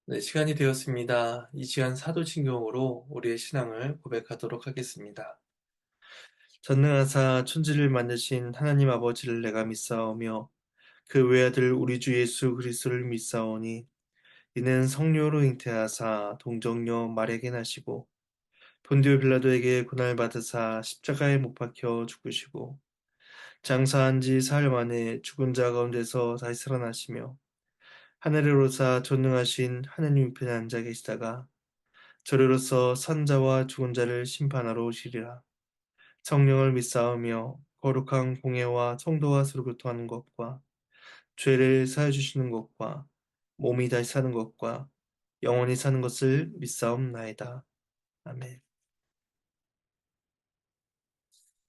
네, 시간이 되었습니다. 이 시간 사도신경으로 우리의 신앙을 고백하도록 하겠습니다. 전능하사 천지를 만드신 하나님 아버지를 내가 믿사오며 그 외아들 우리 주 예수 그리스도를 믿사오니 이는 성령으로 잉태하사 동정녀 마리아에게 나시고 본디오 빌라도에게 고난을 받으사 십자가에 못 박혀 죽으시고 장사한 지 사흘 만에 죽은 자 가운데서 다시 살아나시며 하늘에 오르사 전능하신 하느님 우편에 앉아 계시다가 저리로서 산자와 죽은 자를 심판하러 오시리라. 성령을 믿사오며 거룩한 공예와 성도와 서로 교통하는 것과 죄를 사해 주시는 것과 몸이 다시 사는 것과 영원히 사는 것을 믿사옵나이다. 아멘.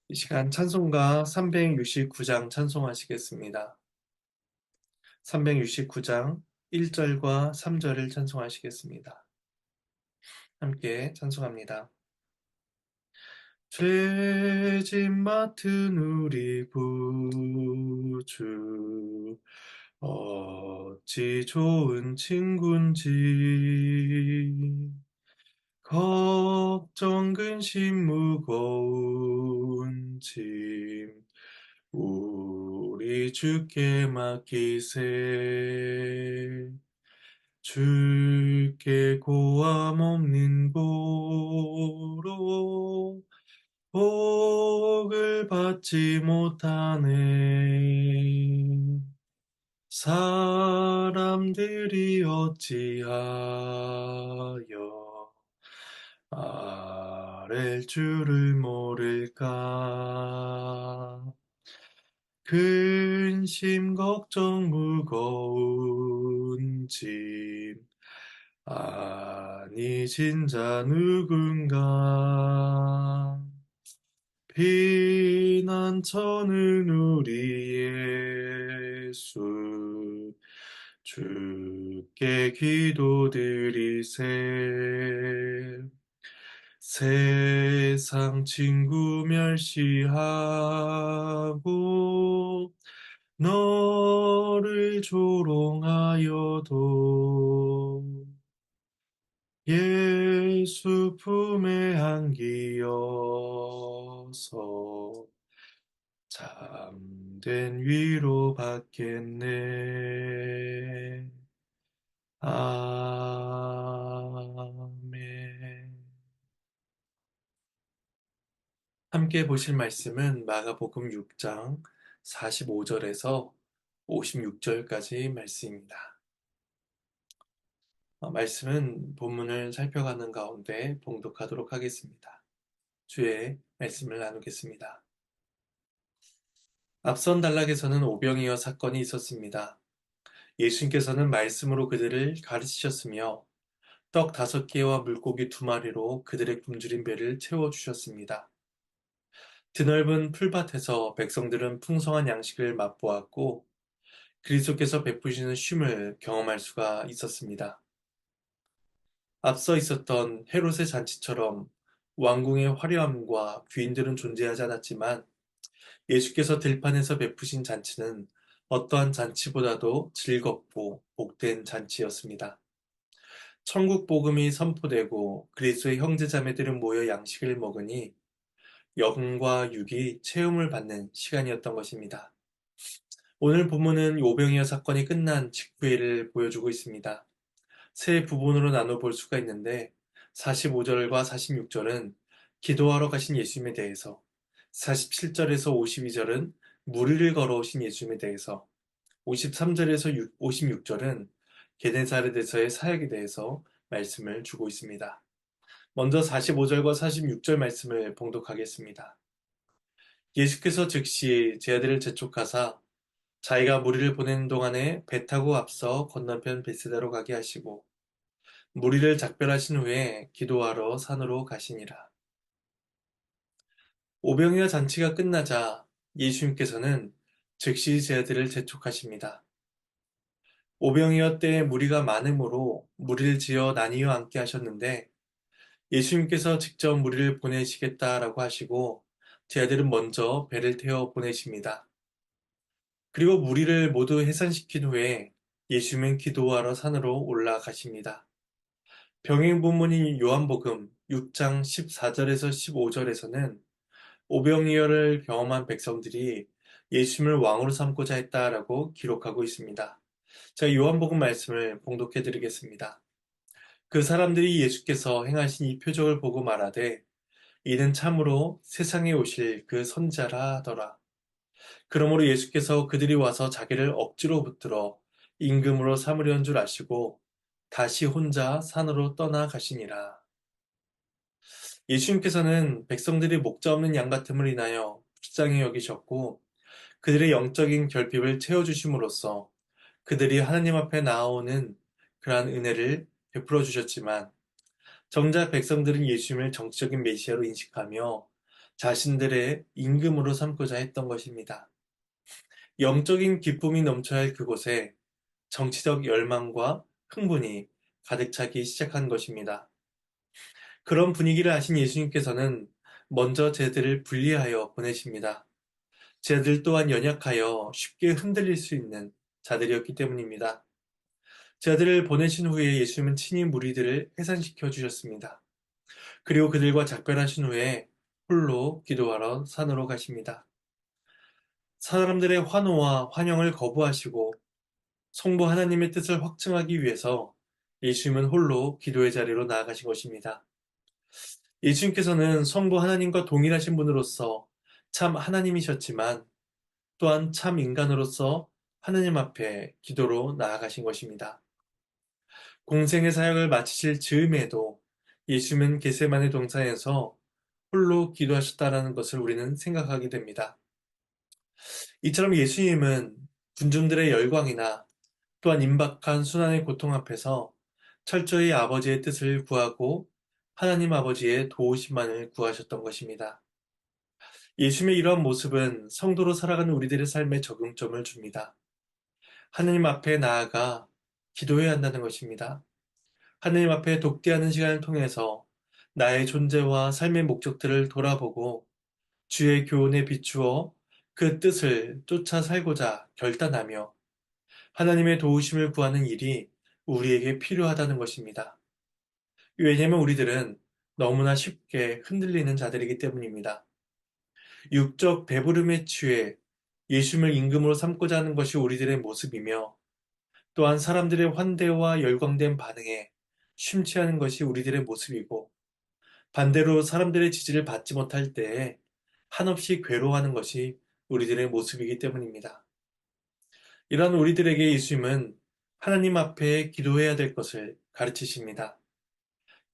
이 시간 찬송가 369장 찬송하시겠습니다. 369장 1절과 3절을 찬송하시겠습니다. 함께 찬송합니다. 죄짐 맡은 우리 구주 어찌 좋은 친군지 걱정 근심 무거운 짐 우리 주께 맡기세 주께 고함 없는 고로 복을 받지 못하네. 사람들이 어찌하여 아랠 줄을 모를까. 근심 걱정 무거운 짐 아니 진자 누군가 피난처는 우리 예수 주께 기도드리세 세상 친구 멸시하고 너를 조롱하여도 예수 품에 안기어서 참된 위로 받겠네. 아멘. 함께 보실 말씀은 마가복음 6장 45절에서 56절까지 말씀입니다. 말씀은 본문을 살펴가는 가운데 봉독하도록 하겠습니다. 주의 말씀을 나누겠습니다. 앞선 단락에서는 오병이어 사건이 있었습니다. 예수님께서는 말씀으로 그들을 가르치셨으며 떡 5개와 물고기 2마리로 그들의 굶주린 배를 채워주셨습니다. 드넓은 풀밭에서 백성들은 풍성한 양식을 맛보았고 그리스도께서 베푸시는 쉼을 경험할 수가 있었습니다. 앞서 있었던 헤롯의 잔치처럼 왕궁의 화려함과 귀인들은 존재하지 않았지만 예수께서 들판에서 베푸신 잔치는 어떠한 잔치보다도 즐겁고 복된 잔치였습니다. 천국 복음이 선포되고 그리스도의 형제자매들은 모여 양식을 먹으니 영과 육이 체험을 받는 시간이었던 것입니다. 오늘 본문은 오병이어 사건이 끝난 직후를 보여주고 있습니다. 세 부분으로 나눠 볼 수가 있는데 45절과 46절은 기도하러 가신 예수님에 대해서 47절에서 52절은 무리를 걸어오신 예수님에 대해서 53절에서 56절은 게네사렛에서의 사역에 대해서 말씀을 주고 있습니다. 먼저 45절과 46절 말씀을 봉독하겠습니다. 예수께서 즉시 제 아들을 재촉하사 자기가 무리를 보내는 동안에 배 타고 앞서 건너편 베세다로 가게 하시고 무리를 작별하신 후에 기도하러 산으로 가시니라. 오병이어 잔치가 끝나자 예수님께서는 즉시 제 아들을 재촉하십니다. 오병이어 때에 무리가 많음으로 무리를 지어 나뉘어 앉게 하셨는데 예수님께서 직접 무리를 보내시겠다라고 하시고 제 아들은 먼저 배를 태워 보내십니다. 그리고 무리를 모두 해산시킨 후에 예수님은 기도하러 산으로 올라가십니다. 병행 본문인 요한복음 6장 14절에서 15절에서는 오병이어를 경험한 백성들이 예수님을 왕으로 삼고자 했다라고 기록하고 있습니다. 제가 요한복음 말씀을 봉독해 드리겠습니다. 그 사람들이 예수께서 행하신 이 표적을 보고 말하되 이는 참으로 세상에 오실 그 선지자라 하더라. 그러므로 예수께서 그들이 와서 자기를 억지로 붙들어 임금으로 삼으려는 줄 아시고 다시 혼자 산으로 떠나가시니라. 예수님께서는 백성들이 목자 없는 양 같음을 인하여 불쌍히 여기셨고 그들의 영적인 결핍을 채워주심으로써 그들이 하나님 앞에 나아오는 그러한 은혜를 베풀어 주셨지만 정작 백성들은 예수님을 정치적인 메시아로 인식하며 자신들의 임금으로 삼고자 했던 것입니다. 영적인 기쁨이 넘쳐야 할 그곳에 정치적 열망과 흥분이 가득 차기 시작한 것입니다. 그런 분위기를 아신 예수님께서는 먼저 제들을 분리하여 보내십니다. 제들 또한 연약하여 쉽게 흔들릴 수 있는 자들이었기 때문입니다. 제들을 보내신 후에 예수님은 친히 무리들을 해산시켜 주셨습니다. 그리고 그들과 작별하신 후에 홀로 기도하러 산으로 가십니다. 사람들의 환호와 환영을 거부하시고 성부 하나님의 뜻을 확증하기 위해서 예수님은 홀로 기도의 자리로 나아가신 것입니다. 예수님께서는 성부 하나님과 동일하신 분으로서 참 하나님이셨지만 또한 참 인간으로서 하나님 앞에 기도로 나아가신 것입니다. 공생의 사역을 마치실 즈음에도 예수님은 겟세마네 동산에서 홀로 기도하셨다라는 것을 우리는 생각하게 됩니다. 이처럼 예수님은 군중들의 열광이나 또한 임박한 순환의 고통 앞에서 철저히 아버지의 뜻을 구하고 하나님 아버지의 도우심만을 구하셨던 것입니다. 예수님의 이러한 모습은 성도로 살아가는 우리들의 삶에 적용점을 줍니다. 하나님 앞에 나아가 기도해야 한다는 것입니다. 하나님 앞에 독대하는 시간을 통해서 나의 존재와 삶의 목적들을 돌아보고 주의 교훈에 비추어 그 뜻을 쫓아 살고자 결단하며 하나님의 도우심을 구하는 일이 우리에게 필요하다는 것입니다. 왜냐하면 우리들은 너무나 쉽게 흔들리는 자들이기 때문입니다. 육적 배부름에 취해 예수님을 임금으로 삼고자 하는 것이 우리들의 모습이며 또한 사람들의 환대와 열광된 반응에 심취하는 것이 우리들의 모습이고 반대로 사람들의 지지를 받지 못할 때에 한없이 괴로워하는 것이 우리들의 모습이기 때문입니다. 이러한 우리들에게 예수님은 하나님 앞에 기도해야 될 것을 가르치십니다.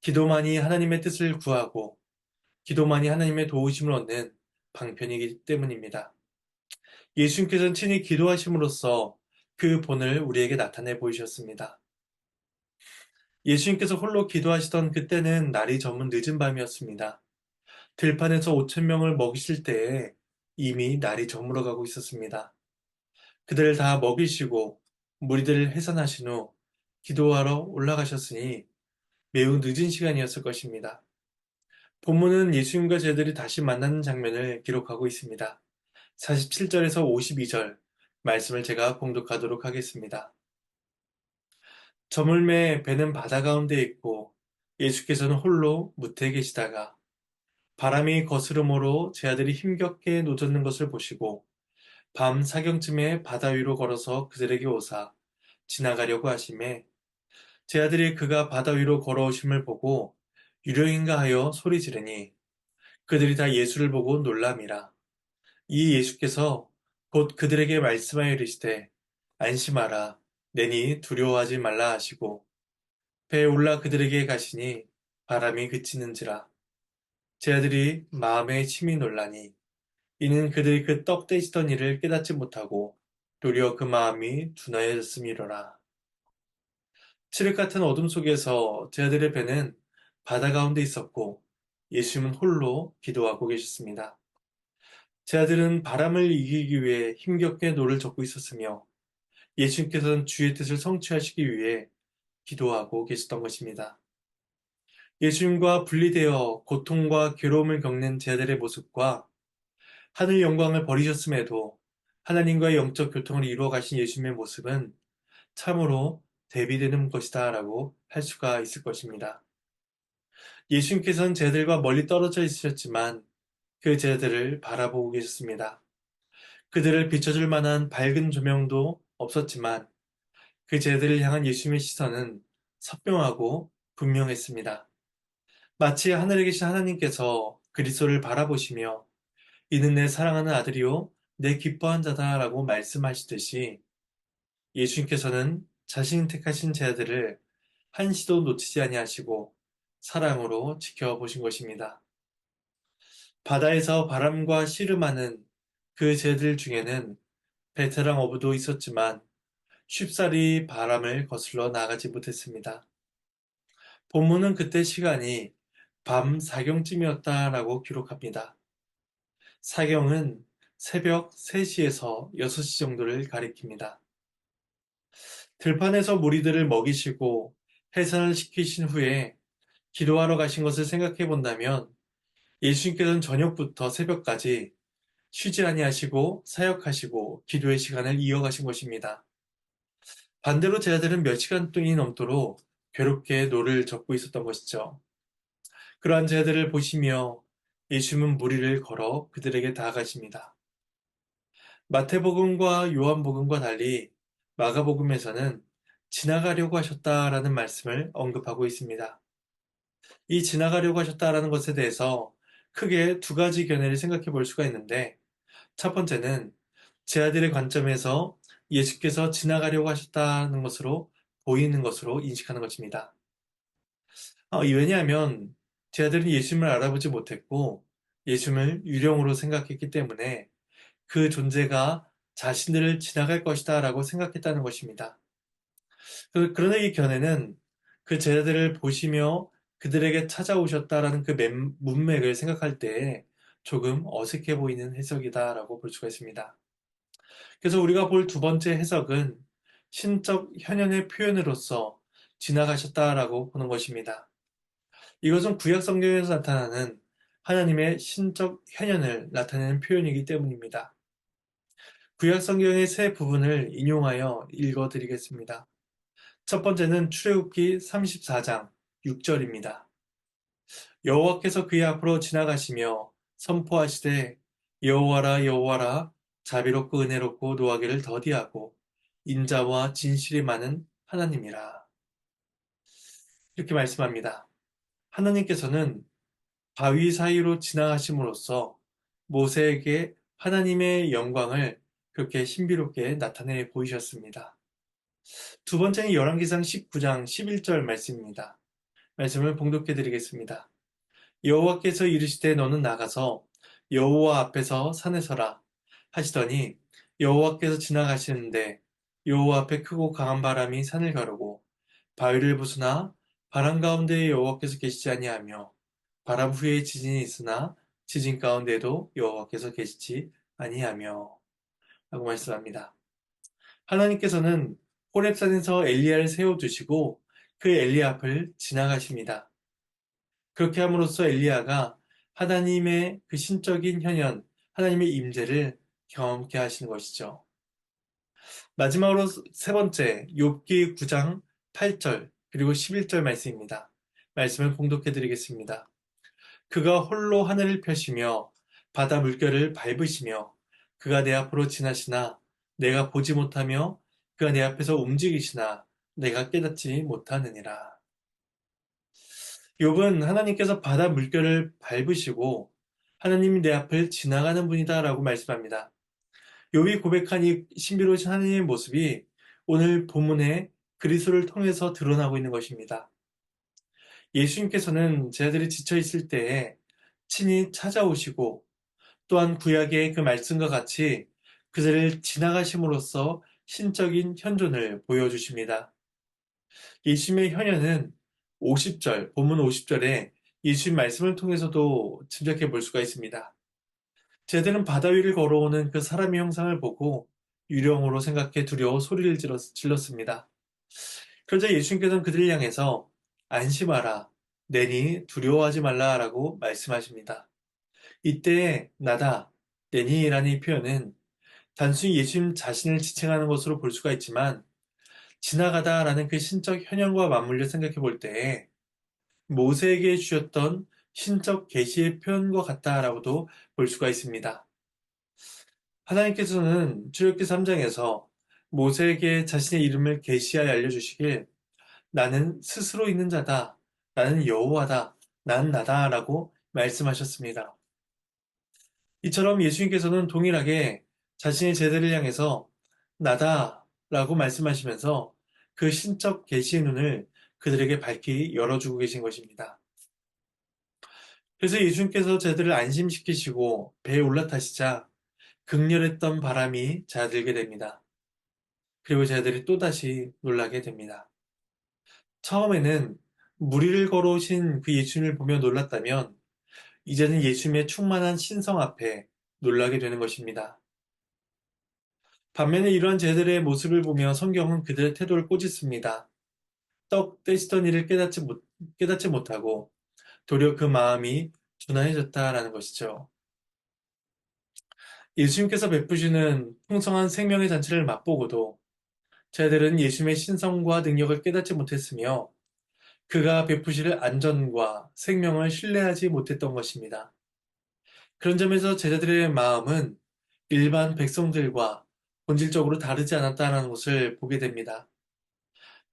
기도만이 하나님의 뜻을 구하고 기도만이 하나님의 도우심을 얻는 방편이기 때문입니다. 예수님께서는 친히 기도하심으로써 그 본을 우리에게 나타내 보이셨습니다. 예수님께서 홀로 기도하시던 그때는 날이 저문 늦은 밤이었습니다. 들판에서 5천 명을 먹이실 때에 이미 날이 저물어 가고 있었습니다. 그들을 다 먹이시고 무리들을 해산하신 후 기도하러 올라가셨으니 매우 늦은 시간이었을 것입니다. 본문은 예수님과 제들이 다시 만나는 장면을 기록하고 있습니다. 47절에서 52절 말씀을 제가 공독하도록 하겠습니다. 저물매 배는 바다 가운데 있고 예수께서는 홀로 무태에 계시다가 바람이 거스름으로 제 아들이 힘겹게 노젓는 것을 보시고 밤 사경쯤에 바다 위로 걸어서 그들에게 오사 지나가려고 하심에 제 아들이 그가 바다 위로 걸어오심을 보고 유령인가 하여 소리 지르니 그들이 다 예수를 보고 놀람이라. 이 예수께서 곧 그들에게 말씀하여 이르시되 안심하라 내니 두려워하지 말라 하시고 배에 올라 그들에게 가시니 바람이 그치는지라 제 아들이 마음에 심히 놀라니 이는 그들이 그 떡 떼시던 일을 깨닫지 못하고 도리어 그 마음이 둔하여졌음이로라. 칠흑 같은 어둠 속에서 제 아들의 배는 바다 가운데 있었고 예수님은 홀로 기도하고 계셨습니다. 제 아들은 바람을 이기기 위해 힘겹게 노를 젓고 있었으며 예수님께서는 주의 뜻을 성취하시기 위해 기도하고 계셨던 것입니다. 예수님과 분리되어 고통과 괴로움을 겪는 제 아들의 모습과 하늘 영광을 버리셨음에도 하나님과의 영적 교통을 이루어 가신 예수님의 모습은 참으로 대비되는 것이다 라고 할 수가 있을 것입니다. 예수님께서는 제자들과 멀리 떨어져 있으셨지만 그 제자들을 바라보고 계셨습니다. 그들을 비춰줄 만한 밝은 조명도 없었지만 그 제자들을 향한 예수님의 시선은 선명하고 분명했습니다. 마치 하늘에 계신 하나님께서 그리스도를 바라보시며 이는 내 사랑하는 아들이요 내 기뻐한 자다라고 말씀하시듯이 예수님께서는 자신이 택하신 제자들을 한시도 놓치지 아니하시고 사랑으로 지켜보신 것입니다. 바다에서 바람과 씨름하는 그 제자들 중에는 베테랑 어부도 있었지만 쉽사리 바람을 거슬러 나가지 못했습니다. 본문은 그때 시간이 밤 사경쯤이었다라고 기록합니다. 사경은 새벽 3시에서 6시 정도를 가리킵니다. 들판에서 무리들을 먹이시고 해산을 시키신 후에 기도하러 가신 것을 생각해 본다면 예수님께서는 저녁부터 새벽까지 쉬지 아니하시고 사역하시고 기도의 시간을 이어가신 것입니다. 반대로 제자들은 몇 시간 동이 넘도록 괴롭게 노를 젓고 있었던 것이죠. 그러한 제자들을 보시며 예수님은 무리를 걸어 그들에게 다가가십니다. 마태복음과 요한복음과 달리 마가복음에서는 지나가려고 하셨다라는 말씀을 언급하고 있습니다. 이 지나가려고 하셨다라는 것에 대해서 크게 두 가지 견해를 생각해 볼 수가 있는데 첫 번째는 제자들의 관점에서 예수께서 지나가려고 하셨다는 것으로 보이는 것으로 인식하는 것입니다. 왜냐하면 제자들은 예수님을 알아보지 못했고 예수님을 유령으로 생각했기 때문에 그 존재가 자신들을 지나갈 것이다 라고 생각했다는 것입니다. 그러나 이 견해는 그 제자들을 보시며 그들에게 찾아오셨다라는 그 문맥을 생각할 때 조금 어색해 보이는 해석이다라고 볼 수가 있습니다. 그래서 우리가 볼 두 번째 해석은 신적 현현의 표현으로서 지나가셨다라고 보는 것입니다. 이것은 구약 성경에서 나타나는 하나님의 신적 현현을 나타내는 표현이기 때문입니다. 구약 성경의 세 부분을 인용하여 읽어드리겠습니다. 첫 번째는 출애굽기 34장 6절입니다. 여호와께서 그의 앞으로 지나가시며 선포하시되 여호와라 여호와라 자비롭고 은혜롭고 노하기를 더디하고 인자와 진실이 많은 하나님이라. 이렇게 말씀합니다. 하나님께서는 바위 사이로 지나가심으로써 모세에게 하나님의 영광을 그렇게 신비롭게 나타내 보이셨습니다. 두 번째는 열왕기상 19장 11절 말씀입니다. 말씀을 봉독해 드리겠습니다. 여호와께서 이르시되 너는 나가서 여호와 앞에서 산에 서라 하시더니 여호와께서 지나가시는데 여호와 앞에 크고 강한 바람이 산을 가르고 바위를 부수나 바람 가운데에 여호와께서 계시지 아니하며 바람 후에 지진이 있으나 지진 가운데에도 여호와께서 계시지 아니하며 라고 말씀합니다. 하나님께서는 호렙산에서 엘리야를 세워두시고 그 엘리야 앞을 지나가십니다. 그렇게 함으로써 엘리야가 하나님의 그 신적인 현현, 하나님의 임재를 경험케 하시는 것이죠. 마지막으로 세 번째, 욥기 9장 8절 그리고 11절 말씀입니다. 말씀을 봉독해 드리겠습니다. 그가 홀로 하늘을 펴시며 바다 물결을 밟으시며 그가 내 앞으로 지나시나 내가 보지 못하며 그가 내 앞에서 움직이시나 내가 깨닫지 못하느니라. 욥은 하나님께서 바다 물결을 밟으시고 하나님이 내 앞을 지나가는 분이다라고 말씀합니다. 욥이 고백한 이 신비로우신 하나님의 모습이 오늘 본문에 그리스도를 통해서 드러나고 있는 것입니다. 예수님께서는 제자들이 지쳐 있을 때에 친히 찾아오시고 또한 구약의 그 말씀과 같이 그들을 지나가심으로써 신적인 현존을 보여주십니다. 예수님의 현현은 50절, 본문 50절에 예수님 말씀을 통해서도 짐작해 볼 수가 있습니다. 제자들은 바다 위를 걸어오는 그 사람의 형상을 보고 유령으로 생각해 두려워 소리를 질렀습니다. 그러자 예수님께서는 그들을 향해서 안심하라, 내니 두려워하지 말라라고 말씀하십니다. 이때 나다, 내니라는 이 표현은 단순히 예수님 자신을 지칭하는 것으로 볼 수가 있지만 지나가다라는 그 신적 현현과 맞물려 생각해 볼 때 모세에게 주셨던 신적 계시의 표현과 같다라고도 볼 수가 있습니다. 하나님께서는 출애굽기 3장에서 모세에게 자신의 이름을 계시하여 알려주시길 나는 스스로 있는 자다. 나는 여호와다. 나는 나다라고 말씀하셨습니다. 이처럼 예수님께서는 동일하게 자신의 제자를 향해서 나다라고 말씀하시면서 그 신적 계시의 눈을 그들에게 밝히 열어주고 계신 것입니다. 그래서 예수님께서 제자들을 안심시키시고 배에 올라타시자 극렬했던 바람이 잦아들게 됩니다. 그리고 제자들이 또다시 놀라게 됩니다. 처음에는 무리를 걸어오신 그 예수님을 보며 놀랐다면 이제는 예수님의 충만한 신성 앞에 놀라게 되는 것입니다. 반면에 이러한 제자들의 모습을 보며 성경은 그들의 태도를 꼬집습니다. 떡 떼시던 일을 깨닫지 못하고 도리어 그 마음이 둔화해졌다라는 것이죠. 예수님께서 베푸시는 풍성한 생명의 잔치를 맛보고도 제자들은 예수님의 신성과 능력을 깨닫지 못했으며 그가 베푸실 안전과 생명을 신뢰하지 못했던 것입니다. 그런 점에서 제자들의 마음은 일반 백성들과 본질적으로 다르지 않았다는 것을 보게 됩니다.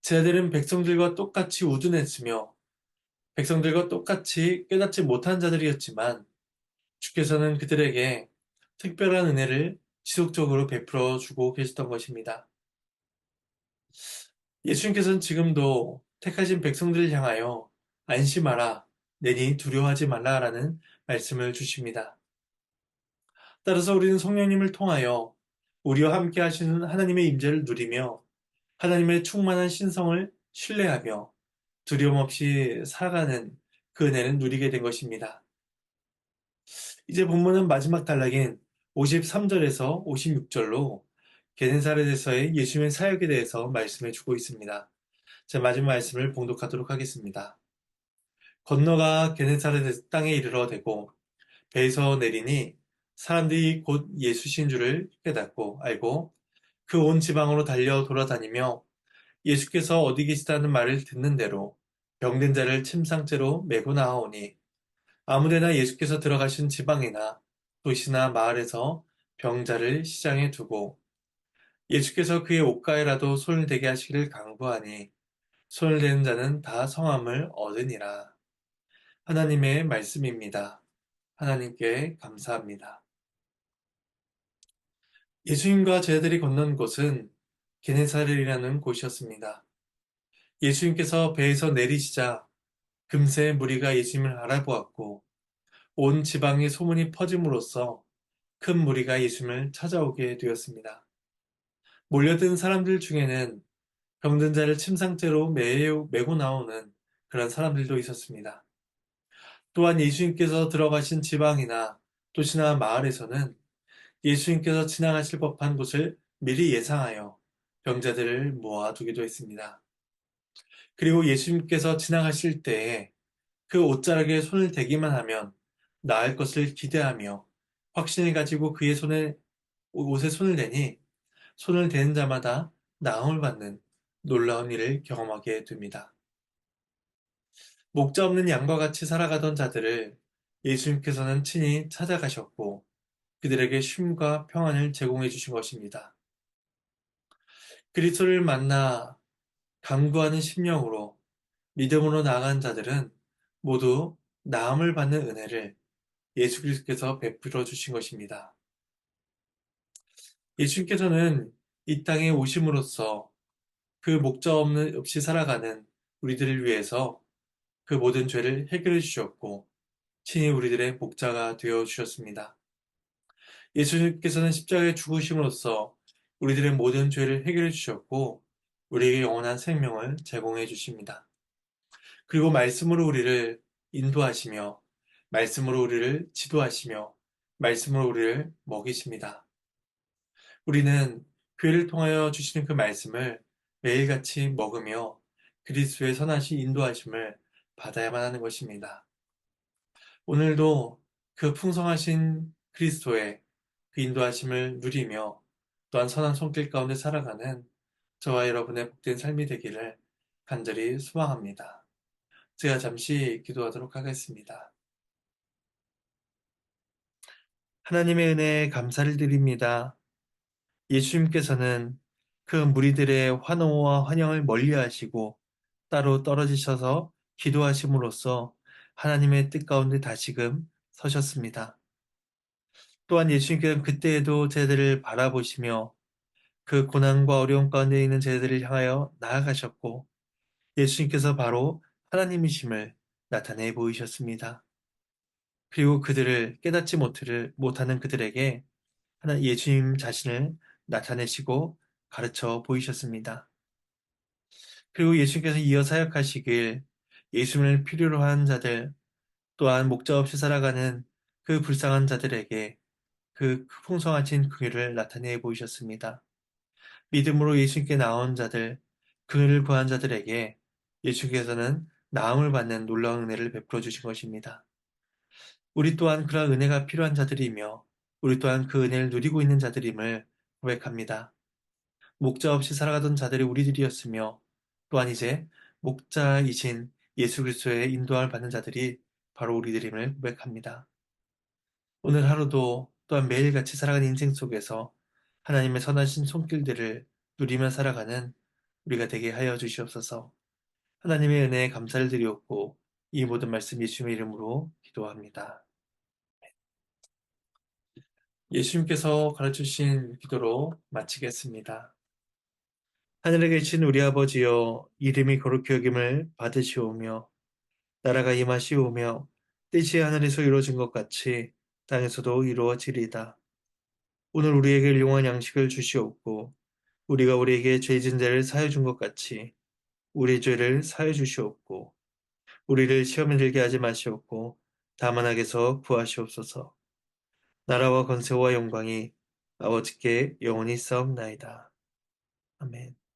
제자들은 백성들과 똑같이 우둔했으며 백성들과 똑같이 깨닫지 못한 자들이었지만 주께서는 그들에게 특별한 은혜를 지속적으로 베풀어 주고 계셨던 것입니다. 예수님께서는 지금도 택하신 백성들을 향하여 안심하라, 내니 두려워하지 말라라는 말씀을 주십니다. 따라서 우리는 성령님을 통하여 우리와 함께 하시는 하나님의 임재를 누리며 하나님의 충만한 신성을 신뢰하며 두려움 없이 살아가는 그 은혜를 누리게 된 것입니다. 이제 본문은 마지막 단락인 53절에서 56절로 게네사렛에서의 예수님의 사역에 대해서 말씀해 주고 있습니다. 제 마지막 말씀을 봉독하도록 하겠습니다. 건너가 게네사렛 땅에 이르러 대고 배에서 내리니 사람들이 곧 예수신 줄을 깨닫고 알고 그 온 지방으로 달려 돌아다니며 예수께서 어디 계시다는 말을 듣는 대로 병든 자를 침상째로 메고 나아오니 아무데나 예수께서 들어가신 지방이나 도시나 마을에서 병자를 시장에 두고 예수께서 그의 옷가에라도 손을 대게 하시기를 강구하니 손을 대는 자는 다 성함을 얻으니라. 하나님의 말씀입니다. 하나님께 감사합니다. 예수님과 제자들이 건넌 곳은 게네사렛이라는 곳이었습니다. 예수님께서 배에서 내리시자 금세 무리가 예수님을 알아보았고 온 지방에 소문이 퍼짐으로써 큰 무리가 예수님을 찾아오게 되었습니다. 몰려든 사람들 중에는 병든 자를 침상째로 메고 나오는 그런 사람들도 있었습니다. 또한 예수님께서 들어가신 지방이나 도시나 마을에서는 예수님께서 지나가실 법한 곳을 미리 예상하여 병자들을 모아두기도 했습니다. 그리고 예수님께서 지나가실 때에 그 옷자락에 손을 대기만 하면 나을 것을 기대하며 확신을 가지고 그의 옷에 손을 대니 손을 대는 자마다 나음을 받는 놀라운 일을 경험하게 됩니다. 목자 없는 양과 같이 살아가던 자들을 예수님께서는 친히 찾아가셨고 그들에게 쉼과 평안을 제공해 주신 것입니다. 그리스도를 만나 간구하는 심령으로 믿음으로 나아간 자들은 모두 나음을 받는 은혜를 예수 그리스도께서 베풀어 주신 것입니다. 예수님께서는 이 땅에 오심으로써 그 목자 없이 살아가는 우리들을 위해서 그 모든 죄를 해결해 주셨고 친히 우리들의 목자가 되어 주셨습니다. 예수님께서는 십자가에 죽으심으로써 우리들의 모든 죄를 해결해 주셨고 우리에게 영원한 생명을 제공해 주십니다. 그리고 말씀으로 우리를 인도하시며 말씀으로 우리를 지도하시며 말씀으로 우리를 먹이십니다. 우리는 교회를 통하여 주시는 그 말씀을 매일같이 먹으며 그리스도의 선하신 인도하심을 받아야만 하는 것입니다. 오늘도 그 풍성하신 그리스도의 그 인도하심을 누리며 또한 선한 손길 가운데 살아가는 저와 여러분의 복된 삶이 되기를 간절히 소망합니다. 제가 잠시 기도하도록 하겠습니다. 하나님의 은혜에 감사를 드립니다. 예수님께서는 그 무리들의 환호와 환영을 멀리 하시고 따로 떨어지셔서 기도하심으로써 하나님의 뜻 가운데 다시금 서셨습니다. 또한 예수님께서는 그때에도 제자들을 바라보시며 그 고난과 어려움 가운데 있는 제자들을 향하여 나아가셨고 예수님께서 바로 하나님이심을 나타내 보이셨습니다. 그리고 그들을 깨닫지 못하는 그들에게 예수님 자신을 나타내시고 가르쳐 보이셨습니다. 그리고 예수님께서 이어 사역하시길 예수님을 필요로 하는 자들 또한 목적 없이 살아가는 그 불쌍한 자들에게 그 풍성하신 긍휼을 나타내 보이셨습니다. 믿음으로 예수님께 나온 자들, 긍휼을 구한 자들에게 예수께서는 나음을 받는 놀라운 은혜를 베풀어 주신 것입니다. 우리 또한 그러한 은혜가 필요한 자들이며 우리 또한 그 은혜를 누리고 있는 자들임을 고백합니다. 목자 없이 살아가던 자들이 우리들이었으며 또한 이제 목자이신 예수 그리스도의 인도함을 받는 자들이 바로 우리들임을 고백합니다. 오늘 하루도 또한 매일같이 살아가는 인생 속에서 하나님의 선하신 손길들을 누리며 살아가는 우리가 되게 하여 주시옵소서. 하나님의 은혜에 감사를 드리옵고 이 모든 말씀 예수님의 이름으로 기도합니다. 예수님께서 가르치신 기도로 마치겠습니다. 하늘에 계신 우리 아버지여 이름이 거룩히 여김을 받으시오며 나라가 임하시오며 뜻이 하늘에서 이루어진 것 같이 땅에서도 이루어지리이다. 오늘 우리에게 일용할 양식을 주시옵고 우리가 우리에게 죄 지은 자를 사해 준 것 같이 우리의 죄를 사해 주시옵고 우리를 시험에 들게 하지 마시옵고 다만 악에서 구하시옵소서. 나라와 권세와 영광이 아버지께 영원히 싸움나이다. 아멘.